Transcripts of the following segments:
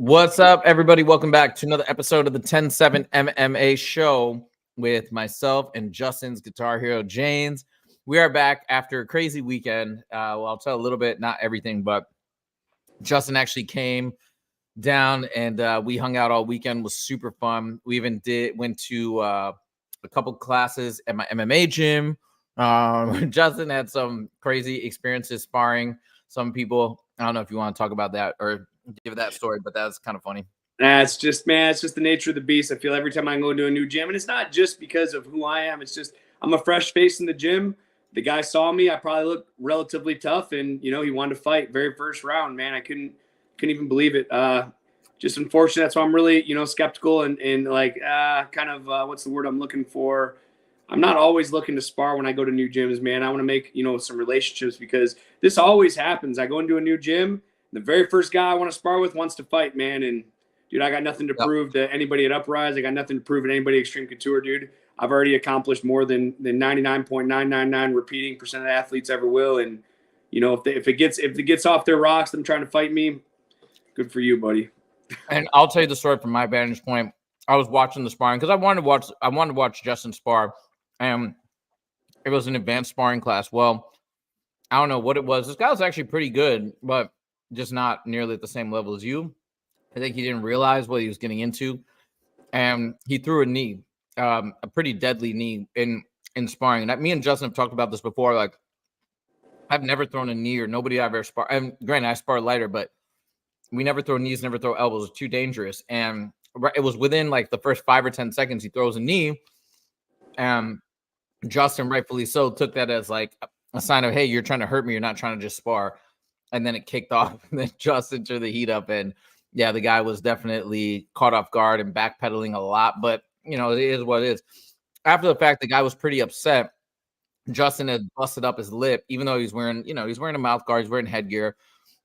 What's up, everybody? Welcome back to another episode of the 10-7 MMA Show with myself and Justin's guitar hero, James. We are back after a crazy weekend. Well, I'll tell a little bit, not everything, but Justin actually came down and we hung out all weekend. It was super fun. We even went to a couple classes at my MMA gym. Justin had some crazy experiences sparring some people. I don't know if you want to talk about that or give that story, but that's kind of funny. It's just the nature of the beast. I feel every time I go into a new gym, and it's not just because of who I am. It's just I'm a fresh face in the gym. The guy saw me. I probably look relatively tough, and he wanted to fight very first round. Man, I couldn't even believe it. Just unfortunate. That's why I'm really skeptical and like what's the word I'm looking for? I'm not always looking to spar when I go to new gyms, man. I want to make some relationships because this always happens. I go into a new gym. The very first guy I want to spar with wants to fight, man. And, dude, I got nothing to prove to anybody at Uprise. I got nothing to prove to anybody at Extreme Couture, dude. I've already accomplished more than 99.999 repeating percent of athletes ever will. And, if it gets off their rocks, them trying to fight me, good for you, buddy. And I'll tell you the story from my vantage point. I was watching the sparring because I wanted to watch Justin spar. And it was an advanced sparring class. Well, I don't know what it was. This guy was actually pretty good, but just not nearly at the same level as you. I think he didn't realize what he was getting into. And he threw a knee, a pretty deadly knee in sparring. And me and Justin have talked about this before. Like, I've never thrown a knee or nobody I've ever sparred. And granted, I spar lighter, but we never throw knees, never throw elbows. It's too dangerous. And it was within like the first 5 or 10 seconds he throws a knee. And Justin, rightfully so, took that as like a sign of, hey, you're trying to hurt me. You're not trying to just spar. And then it kicked off, and then Justin turned the heat up. And yeah, the guy was definitely caught off guard and backpedaling a lot. But, it is what it is. After the fact, the guy was pretty upset. Justin had busted up his lip, even though he's wearing, he's wearing a mouth guard, he's wearing headgear.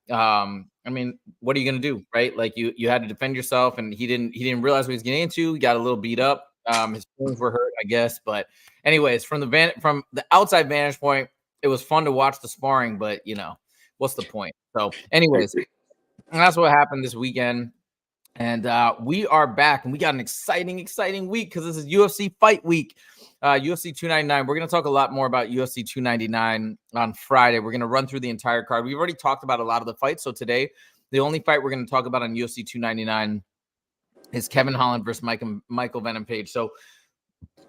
I mean, what are you going to do, right? Like you had to defend yourself, and he didn't realize what he was getting into. He got a little beat up. His feelings were hurt, I guess. But anyways, from the outside vantage point, it was fun to watch the sparring, but what's the point? So anyways, that's what happened this weekend. And we are back, and we got an exciting week because this is UFC fight week. UFC 299. We're going to talk a lot more about UFC 299 on Friday. We're going to run through the entire card. We've already talked about a lot of the fights. So today, the only fight we're going to talk about on UFC 299 is Kevin Holland versus Michael Venom Page. So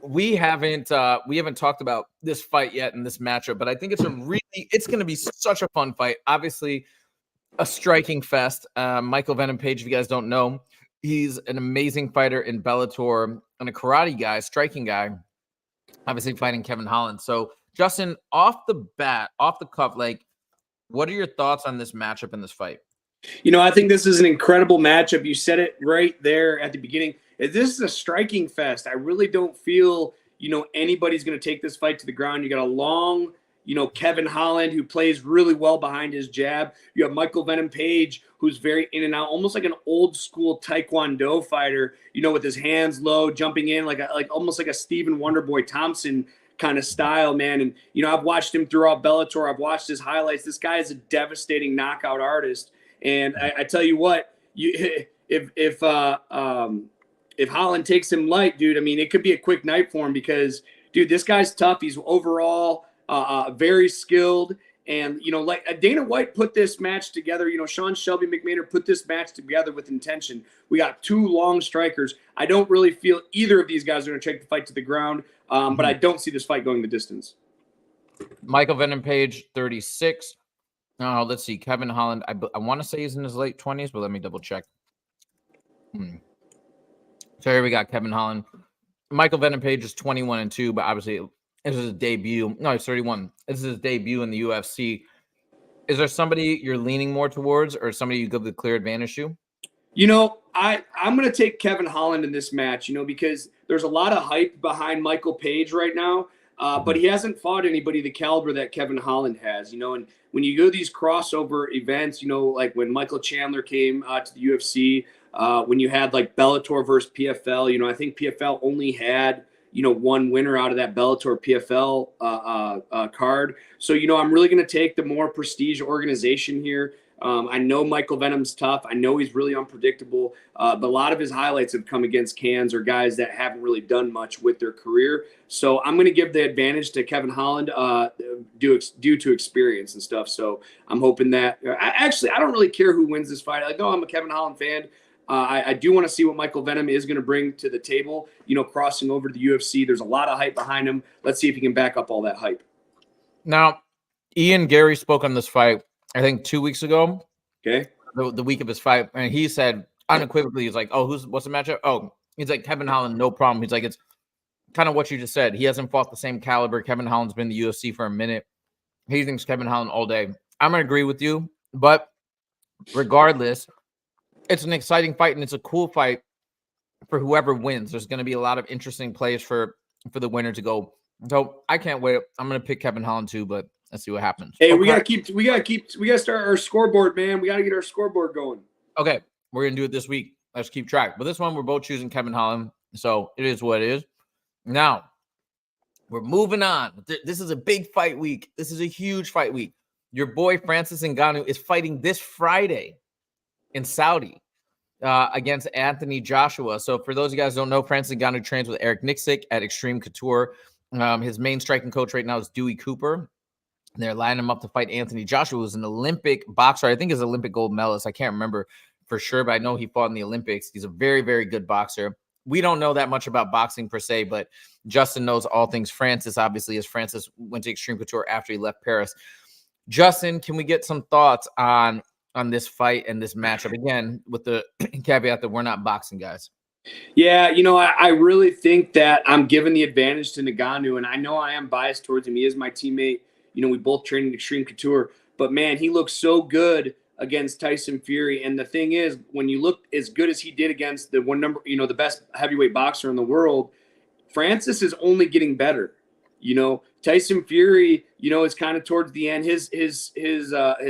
we haven't talked about this fight yet in this matchup, but I think it's going to be such a fun fight. Obviously, a striking fest. Michael Venom Page, if you guys don't know, he's an amazing fighter in Bellator and a karate guy, striking guy, obviously fighting Kevin Holland. So Justin, off the cuff, like, what are your thoughts on this matchup and this fight? I think this is an incredible matchup. You said it right there at the beginning. This is a striking fest. I really don't feel, anybody's going to take this fight to the ground. You got a long, Kevin Holland, who plays really well behind his jab. You have Michael Venom Page, who's very in and out, almost like an old school Taekwondo fighter, with his hands low, jumping in like almost like a Stephen Wonderboy Thompson kind of style, man. And, I've watched him throughout Bellator. I've watched his highlights. This guy is a devastating knockout artist. And I tell you what, if Holland takes him light, dude, I mean, it could be a quick night for him because, dude, this guy's tough. He's overall very skilled. And, like Dana White put this match together, Sean Shelby McMahon put this match together with intention. We got two long strikers. I don't really feel either of these guys are going to take the fight to the ground, but I don't see this fight going the distance. Michael Venom Page, 36. Let's see. Kevin Holland, I want to say he's in his late 20s, but let me double check. So here we got Kevin Holland. Michael Venom Page is 21-2, but obviously this is his debut. No, he's 31. This is his debut in the UFC. Is there somebody you're leaning more towards, or somebody you give the clear advantage to? I'm going to take Kevin Holland in this match, because there's a lot of hype behind Michael Page right now, but he hasn't fought anybody the caliber that Kevin Holland has, and when you go to these crossover events, like when Michael Chandler came to the UFC, when you had like Bellator versus PFL, I think PFL only had, one winner out of that Bellator PFL card. So, I'm really going to take the more prestige organization here. I know Michael Venom's tough. I know he's really unpredictable, but a lot of his highlights have come against cans or guys that haven't really done much with their career. So I'm going to give the advantage to Kevin Holland due to experience and stuff. So I'm hoping that I don't really care who wins this fight. Like, oh, I'm a Kevin Holland fan. I do want to see what Michael Venom is going to bring to the table, crossing over to the UFC. There's a lot of hype behind him. Let's see if he can back up all that hype. Now, Ian Gary spoke on this fight, I think 2 weeks ago. Okay. The week of his fight. And he said unequivocally, he's like, oh, what's the matchup? Oh, he's like, Kevin Holland, no problem. He's like, it's kind of what you just said. He hasn't fought the same caliber. Kevin Holland's been in the UFC for a minute. He thinks Kevin Holland all day. I'm going to agree with you. But regardless, it's an exciting fight and it's a cool fight for whoever wins. There's going to be a lot of interesting plays for the winner to go. So I can't wait. I'm going to pick Kevin Holland too, but let's see what happens. Hey, we got to start our scoreboard, man. We got to get our scoreboard going. Okay. We're going to do it this week. Let's keep track. But this one, we're both choosing Kevin Holland. So it is what it is. Now, we're moving on. This is a big fight week. This is a huge fight week. Your boy, Francis Ngannou, is fighting this Friday in Saudi against Anthony Joshua. So for those of you guys who don't know, Francis Ngannou trains with Eric Nixick at Extreme Couture. His main striking coach right now is Dewey Cooper. They're lining him up to fight Anthony Joshua, who's an Olympic boxer. I think he's an Olympic gold medalist. I can't remember for sure, but I know he fought in the Olympics. He's a very, very good boxer. We don't know that much about boxing per se, but Justin knows all things Francis, obviously, as Francis went to Extreme Couture after he left Paris. Justin, can we get some thoughts on this fight and this matchup? Again, with the caveat that we're not boxing guys. Yeah, I really think that I'm giving the advantage to Ngannou, and I know I am biased towards him. He is my teammate. We both trained in Extreme Couture, but man, he looks so good against Tyson Fury. And the thing is, when you look as good as he did against the best heavyweight boxer in the world, Francis is only getting better. Tyson Fury, is kind of towards the end. His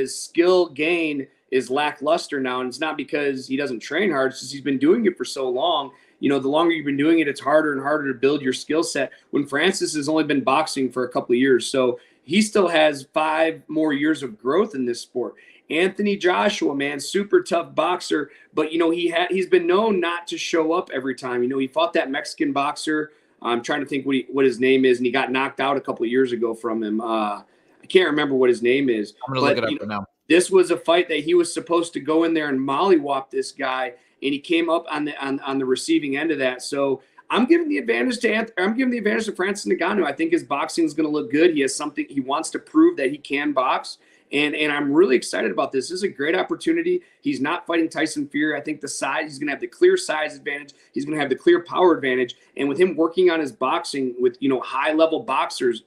skill gain is lackluster now, and it's not because he doesn't train hard. It's just he's been doing it for so long. The longer you've been doing it, it's harder and harder to build your skill set. When Francis has only been boxing for a couple of years, so he still has 5 more years of growth in this sport. Anthony Joshua, man, super tough boxer, but he's been known not to show up every time. He fought that Mexican boxer. I'm trying to think what his name is, and he got knocked out a couple of years ago from him. I can't remember what his name is. I'm gonna look it up right now. This was a fight that he was supposed to go in there and mollywop this guy, and he came up on the receiving end of that. So I'm giving the advantage to Francis Ngannou. I think his boxing is going to look good. He has something he wants to prove that he can box. And I'm really excited about this. This is a great opportunity. He's not fighting Tyson Fury. I think the size, he's going to have the clear size advantage. He's going to have the clear power advantage. And with him working on his boxing with, high-level boxers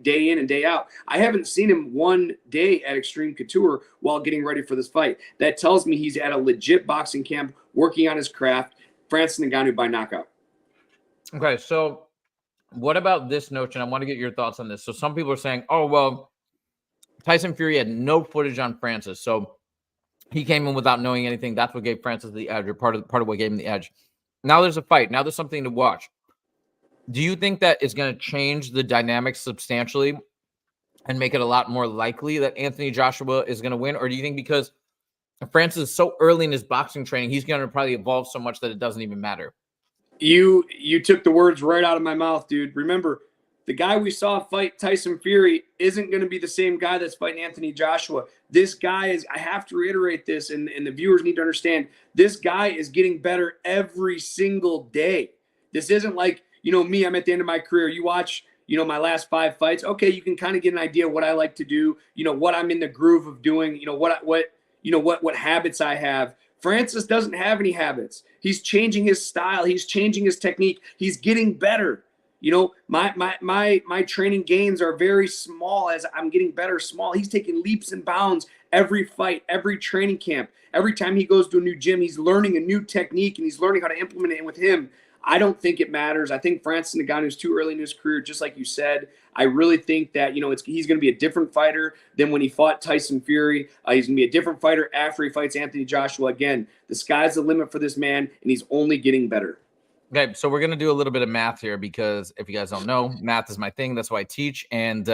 day in and day out, I haven't seen him one day at Extreme Couture while getting ready for this fight. That tells me he's at a legit boxing camp working on his craft. Francis Ngannou by knockout. Okay, so what about this notion? I want to get your thoughts on this. So some people are saying, oh, well, Tyson Fury had no footage on Francis, so he came in without knowing anything. That's what gave Francis the edge, or part of what gave him the edge. Now there's a fight. Now there's something to watch. Do you think that it's going to change the dynamics substantially and make it a lot more likely that Anthony Joshua is going to win? Or do you think because Francis is so early in his boxing training, he's going to probably evolve so much that it doesn't even matter? You took the words right out of my mouth, dude. Remember, the guy we saw fight Tyson Fury isn't going to be the same guy that's fighting Anthony Joshua. This guy is, I have to reiterate this, and the viewers need to understand, this guy is getting better every single day. This isn't like, me, I'm at the end of my career. You watch, my last 5 fights. Okay, you can kind of get an idea of what I like to do, what I'm in the groove of doing, what habits I have. Francis doesn't have any habits. He's changing his style. He's changing his technique. He's getting better. My training gains are very small as I'm getting better small. He's taking leaps and bounds every fight, every training camp. Every time he goes to a new gym, he's learning a new technique and he's learning how to implement it with him. I don't think it matters. I think Francis Ngannou is too early in his career, just like you said. I really think that, he's going to be a different fighter than when he fought Tyson Fury. He's going to be a different fighter after he fights Anthony Joshua. Again, the sky's the limit for this man, and he's only getting better. Okay, so we're going to do a little bit of math here because if you guys don't know, math is my thing. That's why I teach. And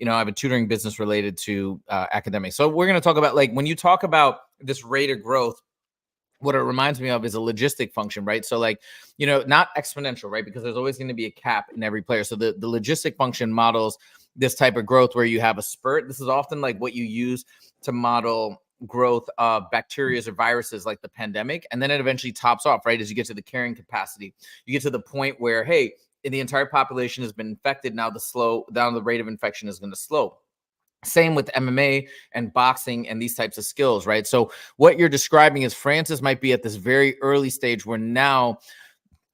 I have a tutoring business related to academics. So we're going to talk about, like, when you talk about this rate of growth, what it reminds me of is a logistic function, right? So, like, not exponential, right? Because there's always going to be a cap in every player. So the logistic function models this type of growth where you have a spurt. This is often like what you use to model growth of bacteria or viruses, like the pandemic. And then it eventually tops off, right? As you get to the carrying capacity, you get to the point where, hey, the entire population has been infected. Now the rate of infection is going to slow. Same with MMA and boxing and these types of skills, right? So what you're describing is Francis might be at this very early stage where now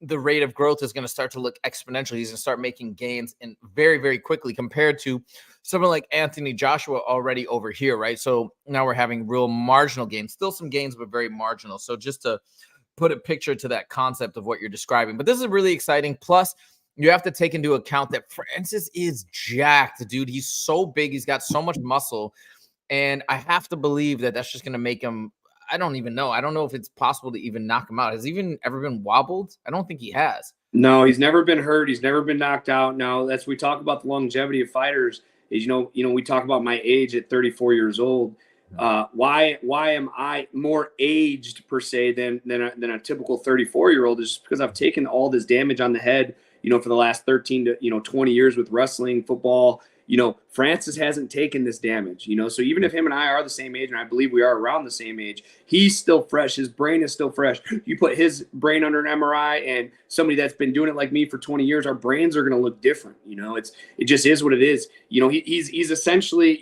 the rate of growth is going to start to look exponential. He's going to start making gains in very, very quickly compared to someone like Anthony Joshua already over here, right? So now we're having real marginal gains, still some gains, but very marginal. So just to put a picture to that concept of what you're describing. But this is really exciting. Plus, you have to take into account that Francis is jacked, dude. He's so big. He's got so much muscle. And I have to believe that that's just going to make him, I don't even know. I don't know if it's possible to even knock him out. Has he even ever been wobbled? I don't think he has. No, he's never been hurt. He's never been knocked out. Now, that's we talk about the longevity of fighters. Is we talk about my age at 34 years old. Why am I more aged per se than a typical 34-year-old? Is just because I've taken all this damage on the head, for the last 13 to 20 years with wrestling, football. Francis hasn't taken this damage, so even if him and I are the same age, and I believe we are around the same age, he's still fresh. His brain is still fresh. You put his brain under an MRI and somebody that's been doing it like me for 20 years, our brains are going to look different. It just is what it is. He's essentially,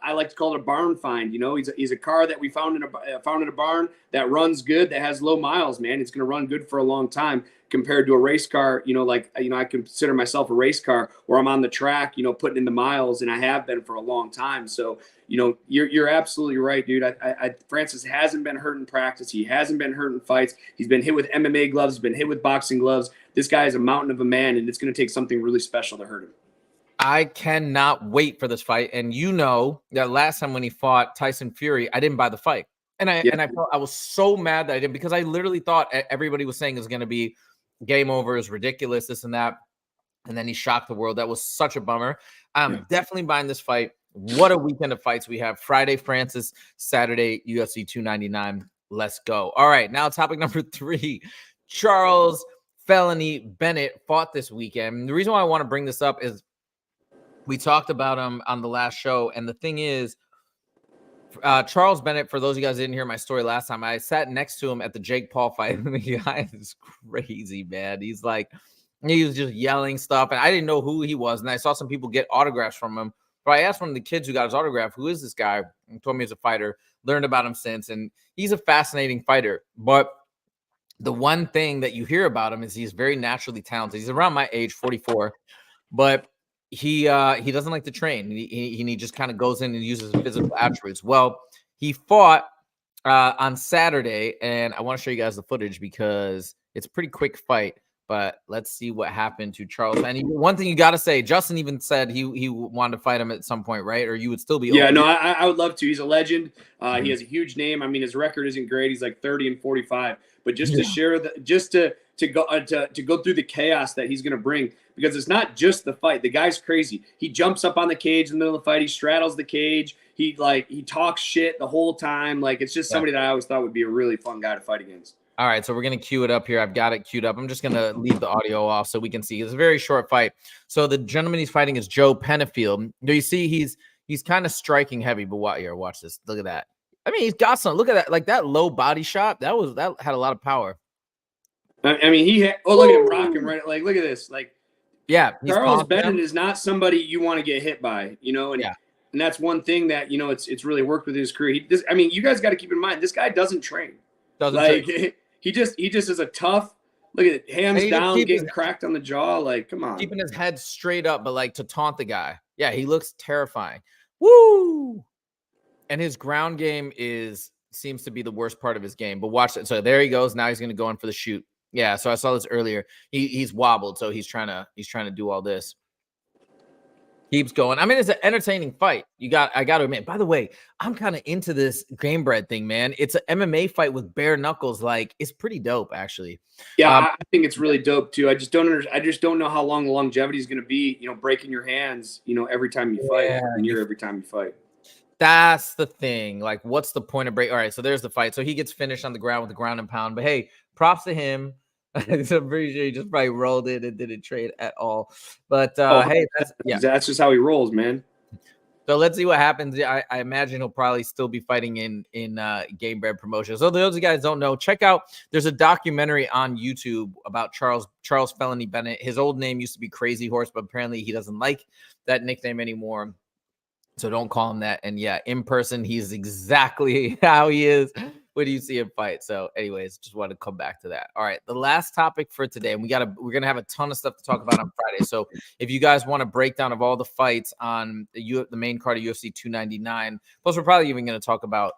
I like to call it a barn find. He's a car that we found in a barn that runs good, that has low miles, man. It's going to run good for a long time. Compared to a race car, I consider myself a race car where I'm on the track, putting in the miles, and I have been for a long time. So, you're absolutely right, dude. Francis hasn't been hurt in practice. He hasn't been hurt in fights. He's been hit with MMA gloves. He's been hit with boxing gloves. This guy is a mountain of a man, and it's going to take something really special to hurt him. I cannot wait for this fight. And that last time when he fought Tyson Fury, I didn't buy the fight. And I felt I was so mad that I didn't, because I literally thought everybody was saying it was going to be game over, is ridiculous, this and that. And then he shocked the world. That was such a bummer. I'm definitely buying this fight. What a weekend of fights we have. Friday, Francis. Saturday, UFC 299. Let's go. All right, now topic number 3. Charles Felony Bennett fought this weekend. The reason why I want to bring this up is we talked about him on the last show. And the thing is, Charles Bennett, for those of you guys who didn't hear my story last time, I sat next to him at the Jake Paul fight. And the guy is crazy, man. He was just yelling stuff, and I didn't know who he was. And I saw some people get autographs from him. But I asked one of the kids who got his autograph, who is this guy? And told me he's a fighter. Learned about him since, and he's a fascinating fighter. But the one thing that you hear about him is he's very naturally talented. He's around my age, 44, but he doesn't like to train. He just kind of goes in and uses his physical attributes. Well, he fought on Saturday, and I want to show you guys the footage because it's a pretty quick fight. But let's see what happened to Charles. And one thing you got to say, Justin even said he wanted to fight him at some point, right? Or you would still be. Yeah, no, I would love to. He's a legend. He has a huge name. I mean, his record isn't great. He's like 30-45. But just to share to go through the chaos that he's going to bring, because it's not just the fight. The guy's crazy. He jumps up on the cage in the middle of the fight. He straddles the cage. He talks shit the whole time. Like, it's just somebody that I always thought would be a really fun guy to fight against. All right, so we're going to cue it up here. I've got it queued up. I'm just going to leave the audio off so we can see. It's a very short fight. So the gentleman he's fighting is Joe Pennefield. Do you see he's kind of striking heavy, but watch this. Look at that. I mean, he's got some. Look at that. Like that low body shot. That had a lot of power. I mean, look at him rocking right. Like, look at this. Like, yeah, Charles Bennett is not somebody you want to get hit by, and that's one thing that, it's really worked with his career. You guys got to keep in mind, this guy doesn't train. He just is a tough, look at it, hands down, getting cracked on the jaw. Like, come on. Keeping his head straight up, but like to taunt the guy. Yeah, he looks terrifying. Woo! And his ground game seems to be the worst part of his game. But watch it. So there he goes. Now he's going to go in for the shoot. Yeah, so I saw this earlier. He's wobbled, so he's trying to do all this. Keeps going. I mean, it's an entertaining fight. I got to admit. By the way, I'm kind of into this game bread thing, man. It's an MMA fight with bare knuckles. Like, it's pretty dope, actually. Yeah, I think it's really dope too. I just don't know how long the longevity is going to be. You know, breaking your hands. You know, every time you fight, and every time you fight. That's the thing. Like, what's the point of break? All right, so there's the fight. So he gets finished on the ground with the ground and pound. But hey, props to him. I'm pretty sure he just probably rolled it and didn't trade at all. But hey, that's just how he rolls, man. So let's see what happens. I imagine he'll probably still be fighting in Game Bread promotion. So those of you guys don't know, check out. There's a documentary on YouTube about Charles Felony Bennett. His old name used to be Crazy Horse, but apparently he doesn't like that nickname anymore. So don't call him that. And yeah, in person, he's exactly how he is when you see him fight. So anyways, just wanted to come back to that. All right, the last topic for today, and we're gonna have a ton of stuff to talk about on Friday. So if you guys want a breakdown of all the fights on the main card of UFC 299, plus we're probably even gonna talk about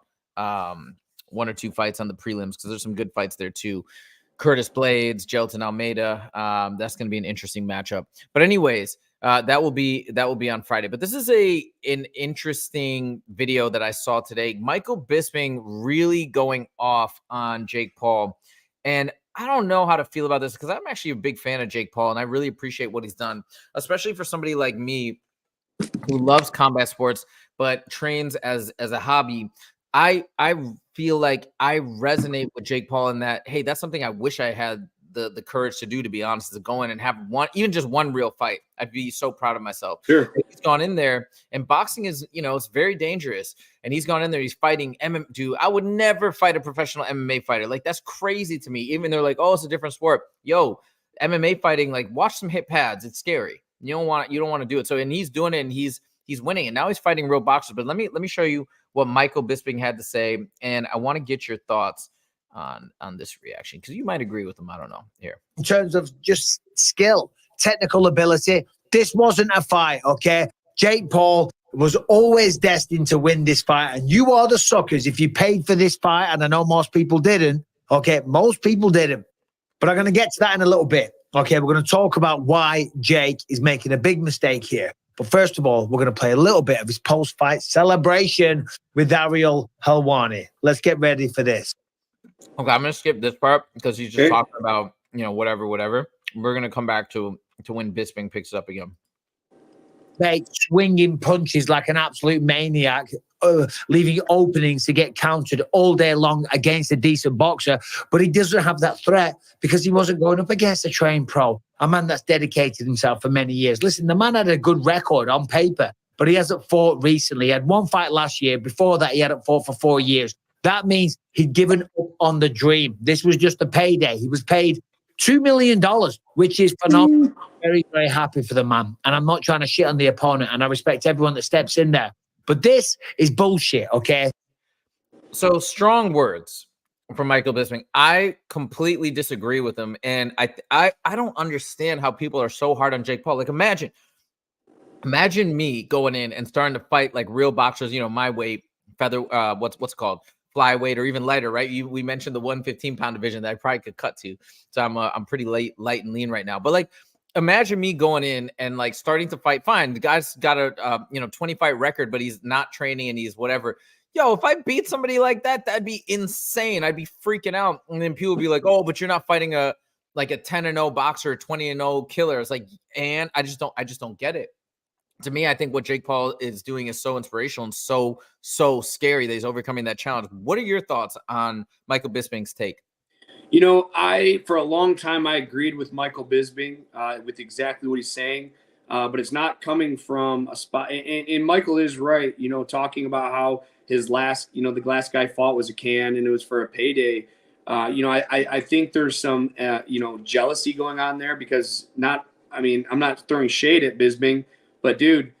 one or two fights on the prelims because there's some good fights there too. Curtis Blades, Gelton Almeida. That's gonna be an interesting matchup. But anyways. That will be on Friday. But this is an interesting video that I saw today. Michael Bisping really going off on Jake Paul. And I don't know how to feel about this because I'm actually a big fan of Jake Paul and I really appreciate what he's done, especially for somebody like me who loves combat sports but trains as a hobby. I feel like I resonate with Jake Paul in that, hey, that's something I wish I had the courage to do, to be honest, is to go in and have even just one real fight. I'd be so proud of myself. Sure. He's gone in there, and boxing is, it's very dangerous. And he's gone in there, he's fighting MMA. Dude, I would never fight a professional MMA fighter. Like, that's crazy to me. Even they're like, oh, it's a different sport. Yo, MMA fighting, like, watch some hit pads. It's scary. You don't want to do it. So, and he's doing it, and he's winning. And now he's fighting real boxers. But let me show you what Michael Bisping had to say, and I want to get your thoughts on this reaction because you might agree with him. I don't know. Here, in terms of just skill, technical ability, this wasn't a fight. Okay, Jake Paul was always destined to win this fight, and you are the suckers if you paid for this fight. And I know most people didn't. Okay, most people didn't, but I'm going to get to that in a little bit. Okay, we're going to talk about why Jake is making a big mistake here. But first of all, we're going to play a little bit of his post-fight celebration with Ariel Helwani. Let's get ready for this. Okay, I'm gonna skip this part because he's just talking about whatever. We're gonna come back to when Bisping picks it up again. Mate, swinging punches like an absolute maniac, leaving openings to get countered all day long against a decent boxer. But he doesn't have that threat because he wasn't going up against a trained pro, a man that's dedicated himself for many years. Listen, the man had a good record on paper, but he hasn't fought recently. He had one fight last year. Before that, he hadn't fought for 4 years. That means he'd given up on the dream. This was just a payday. He was paid $2 million, which is phenomenal. Very, very happy for the man. And I'm not trying to shit on the opponent, and I respect everyone that steps in there. But this is bullshit, okay? So strong words from Michael Bisping. I completely disagree with him. And I don't understand how people are so hard on Jake Paul. Like, imagine me going in and starting to fight like real boxers, my weight, feather, what's it called? Flyweight or even lighter, right? We mentioned the 115-pound division that I probably could cut to. So I'm pretty light and lean right now. But like, imagine me going in and like starting to fight. Fine, the guy's got a 20-fight record, but he's not training and he's whatever. Yo, if I beat somebody like that, that'd be insane. I'd be freaking out. And then people would be like, "Oh, but you're not fighting a 10-0 boxer, 20-0 killer." It's like, and I just don't get it. To me, I think what Jake Paul is doing is so inspirational and so scary that he's overcoming that challenge. What are your thoughts on Michael Bisping's take? For a long time, I agreed with Michael Bisping with exactly what he's saying, but it's not coming from a spot. And Michael is right, talking about how his last, the last guy fought was a can and it was for a payday. I think there's some, jealousy going on there because I'm not throwing shade at Bisping. But, dude,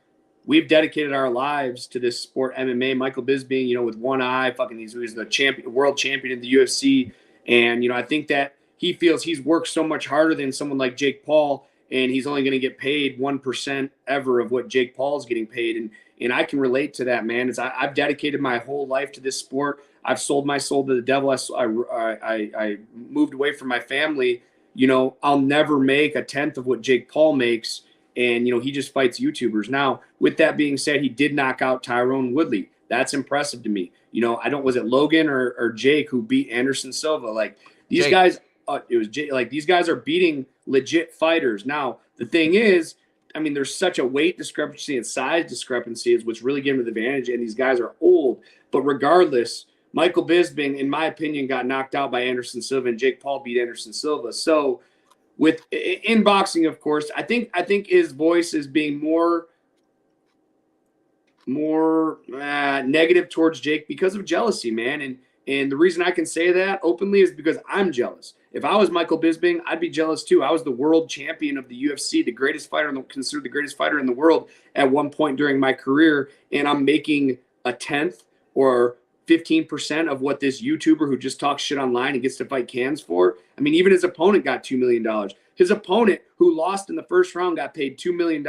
we've dedicated our lives to this sport, MMA. Michael Bisping, with one eye, he's the world champion in the UFC. And, I think that he feels he's worked so much harder than someone like Jake Paul, and he's only going to get paid 1% ever of what Jake Paul is getting paid. And I can relate to that, man. I've dedicated my whole life to this sport. I've sold my soul to the devil. I moved away from my family. I'll never make a tenth of what Jake Paul makes. and he just fights YouTubers. Now, with that being said, he did knock out Tyrone Woodley. That's impressive to me. Was it Logan or Jake who beat Anderson Silva? Like these Jake. guys, it was Jake. Like these guys are beating legit fighters. Now, the thing is, I mean, there's such a weight discrepancy and size discrepancy is what's really giving them the advantage. And these guys are old. But regardless, Michael Bisping, in my opinion, got knocked out by Anderson Silva, and Jake Paul beat Anderson Silva. So in boxing, of course, I think his voice is being more negative towards Jake because of jealousy, man. And the reason I can say that openly is because I'm jealous. If I was Michael Bisping, I'd be jealous too. I was the world champion of the UFC, the greatest fighter, considered the greatest fighter in the world at one point during my career, and I'm making a 10th or 15% of what this YouTuber who just talks shit online and gets to fight cans for. I mean, even his opponent got $2 million. His opponent, who lost in the first round, got paid $2 million.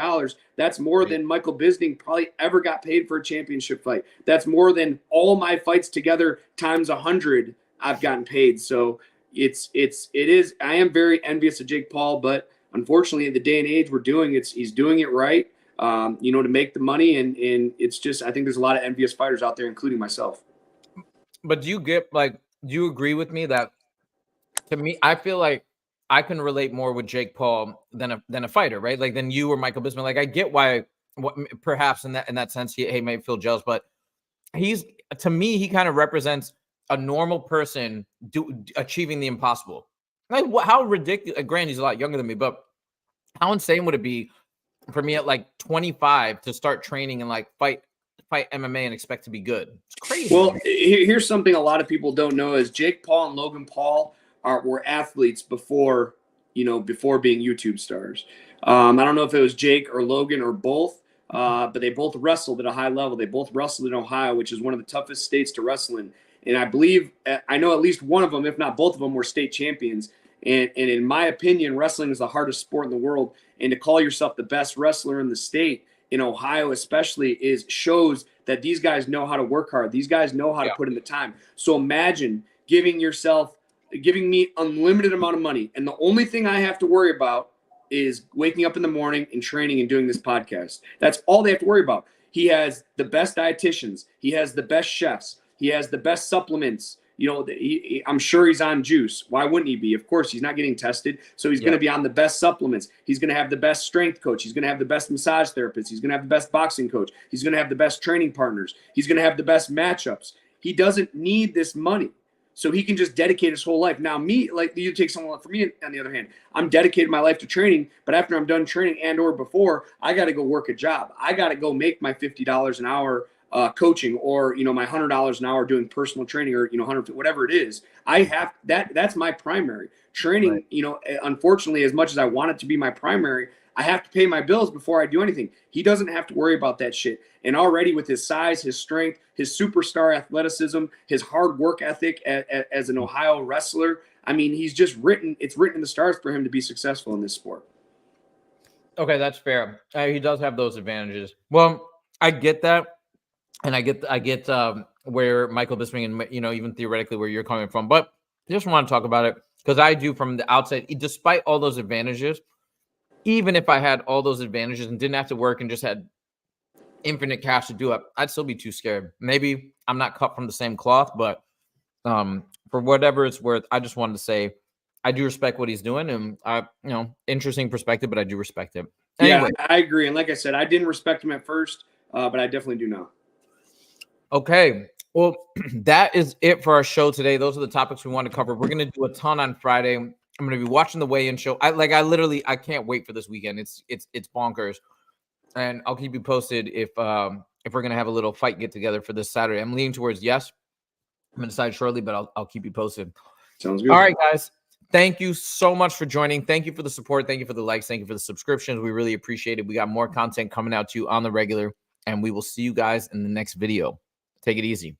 That's more than Michael Bisping probably ever got paid for a championship fight. That's more than all my fights together times 100 I've gotten paid. So it is. I am very envious of Jake Paul, but unfortunately, in the day and age we're doing, he's doing it right. To make the money, and it's just, I think there's a lot of envious fighters out there, including myself. But do you agree with me that, to me, I feel like I can relate more with Jake Paul than a fighter, right? Like than you or Michael Bisping. Like I get why, perhaps in that sense, he may feel jealous, but to me, he kind of represents a normal person achieving the impossible. Like how ridiculous! Granted, he's a lot younger than me, but how insane would it be for me at like 25 to start training and like fight MMA and expect to be good? It's crazy. Well, here's something a lot of people don't know is Jake Paul and Logan Paul were athletes before being YouTube stars. I don't know if it was Jake or Logan or both, but they both wrestled at a high level. They both wrestled in Ohio, which is one of the toughest states to wrestle in. And I know at least one of them, if not both of them, were state champions. And in my opinion, wrestling is the hardest sport in the world. And to call yourself the best wrestler in the state, in Ohio especially, shows that these guys know how to work hard. These guys know how to put in the time. So imagine giving me unlimited amount of money, and the only thing I have to worry about is waking up in the morning and training and doing this podcast. That's all they have to worry about. He has the best dietitians. He has the best chefs. He has the best supplements. I'm sure he's on juice. Why wouldn't he be? Of course, he's not getting tested. So he's going to be on the best supplements. He's going to have the best strength coach. He's going to have the best massage therapist. He's going to have the best boxing coach. He's going to have the best training partners. He's going to have the best matchups. He doesn't need this money. So he can just dedicate his whole life. Now me, like you take someone for me, on the other hand, I'm dedicated my life to training, but after I'm done training and or before, I got to go work a job. I got to go make my $50 an hour coaching, or my $100 an hour doing personal training, or 100, whatever it is. I have that's my primary training. Right. Unfortunately, as much as I want it to be my primary, I have to pay my bills before I do anything. He doesn't have to worry about that shit. And already with his size, his strength, his superstar athleticism, his hard work ethic as an Ohio wrestler, I mean, it's written in the stars for him to be successful in this sport. Okay, that's fair. He does have those advantages. Well, I get that. And I get where Michael Bisping and even theoretically where you're coming from, but I just want to talk about it because I do from the outside. Despite all those advantages, even if I had all those advantages and didn't have to work and just had infinite cash to do it, I'd still be too scared. Maybe I'm not cut from the same cloth, but for whatever it's worth, I just wanted to say I do respect what he's doing, and interesting perspective, but I do respect it. Anyway. Yeah, I agree. And like I said, I didn't respect him at first, but I definitely do now. Okay, well, that is it for our show today. Those are the topics we want to cover. We're going to do a ton on Friday. I'm going to be watching the weigh-in show. I can't wait for this weekend. It's bonkers, and I'll keep you posted if we're going to have a little fight get together for this Saturday. I'm leaning towards yes. I'm going to decide shortly, but I'll keep you posted. Sounds good. All right, guys. Thank you so much for joining. Thank you for the support. Thank you for the likes. Thank you for the subscriptions. We really appreciate it. We got more content coming out to you on the regular, and we will see you guys in the next video. Take it easy.